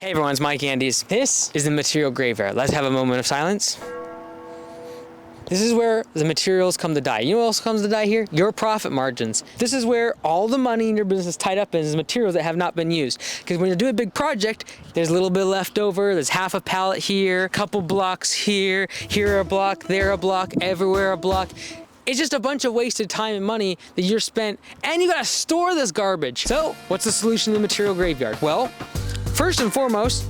Hey everyone, it's Mike Andes. This is the material graveyard. Let's have a moment of silence. This is where the materials come to die. You know what else comes to die here? Your profit margins. This is where all the money in your business is tied up in is materials that have not been used. Because when you're doing a big project, there's a little bit left over. There's half a pallet here, a couple blocks here a block, there a block, everywhere a block. It's just a bunch of wasted time and money that you're spent, and you gotta store this garbage. So, what's the solution to the material graveyard? Well, first and foremost,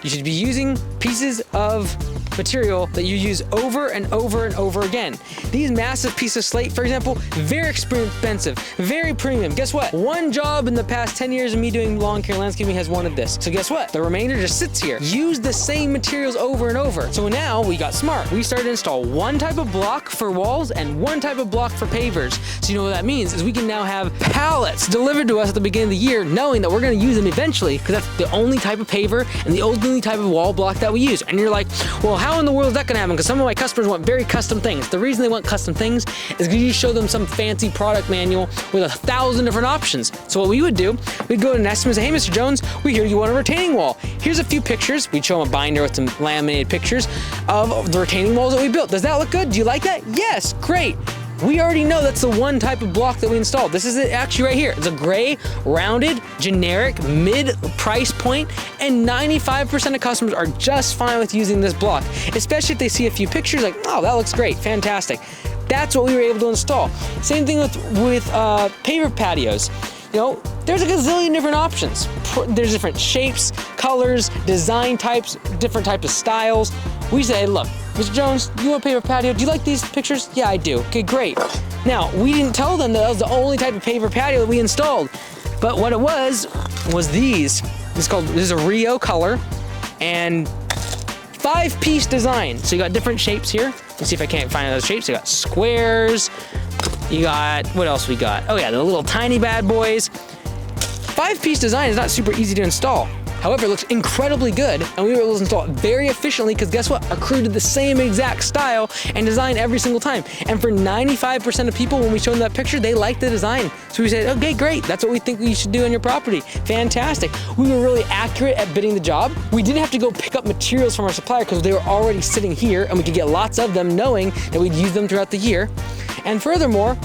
you should be using pieces of material that you use over and over and over again. These massive pieces of slate, for example, very expensive, very premium. Guess what? One job in the past 10 years of me doing lawn care landscaping has one of this. So guess what? The remainder just sits here. Use the same materials over and over. So now we got smart. We started to install one type of block for walls and one type of block for pavers. So you know what that means is we can now have pallets delivered to us at the beginning of the year, knowing that we're gonna use them eventually, because that's the only type of paver and the only type of wall block that we use. And you're like, well, how in the world is that gonna happen? Because some of my customers want very custom things. The reason they want custom things is because you show them some fancy product manual with 1,000 different options. So what we would do, we'd go to an estimate and say, hey, Mr. Jones, we hear you want a retaining wall. Here's a few pictures. We'd show them a binder with some laminated pictures of the retaining walls that we built. Does that look good? Do you like that? Yes, great. We already know that's the one type of block that we installed. This is it actually right here. It's a gray, rounded, generic, mid-price point, and 95% of customers are just fine with using this block, especially if they see a few pictures like, oh, that looks great, fantastic. That's what we were able to install. Same thing with paver patios. You know, there's a gazillion different options. There's different shapes, colors, design types, different types of styles. We say, look, Mr. Jones, you want a paver patio? Do you like these pictures? Yeah, I do. Okay, great. Now, we didn't tell them that was the only type of paver patio that we installed. But what it was these. This is a Rio color and 5-piece design. So you got different shapes here. Let's see if I can't find those shapes. You got squares. You got, what else we got? Oh yeah, the little tiny bad boys. 5-piece design is not super easy to install. However, it looks incredibly good, and we were able to install it very efficiently because guess what? Our crew did the same exact style and design every single time. And for 95% of people, when we showed them that picture, they liked the design. So we said, okay, great. That's what we think you should do on your property. Fantastic. We were really accurate at bidding the job. We didn't have to go pick up materials from our supplier because they were already sitting here, and we could get lots of them knowing that we'd use them throughout the year. And furthermore,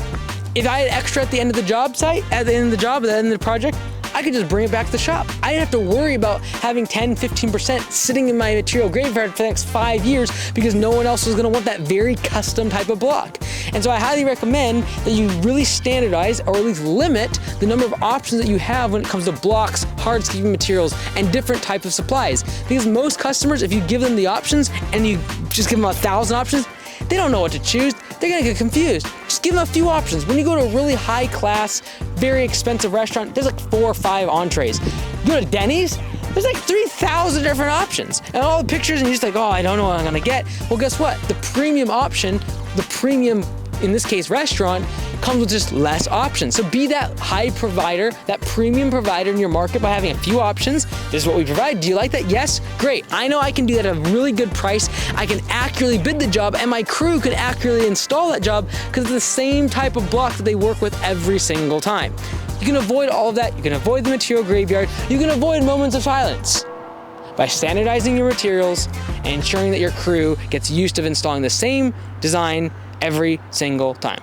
if I had extra at the end of the job site, at the end of the project, I could just bring it back to the shop. I didn't have to worry about having 10, 15% sitting in my material graveyard for the next 5 years because no one else was gonna want that very custom type of block. And so I highly recommend that you really standardize or at least limit the number of options that you have when it comes to blocks, hardscaping materials, and different types of supplies. Because most customers, if you give them the options and you just give them 1,000 options, they don't know what to choose. They're gonna get confused. Just give them a few options. When you go to a really high class, very expensive restaurant, there's like 4 or 5 entrees. You go to Denny's, there's like 3,000 different options. And all the pictures and you're just like, oh, I don't know what I'm gonna get. Well, guess what? The premium option, the premium, in this case, restaurant, comes with just less options. So be that high provider, that premium provider in your market by having a few options. This is what we provide. Do you like that? Yes? Great. I know I can do that at a really good price. I can accurately bid the job and my crew can accurately install that job because it's the same type of block that they work with every single time. You can avoid all of that. You can avoid the material graveyard. You can avoid moments of silence by standardizing your materials and ensuring that your crew gets used to installing the same design every single time.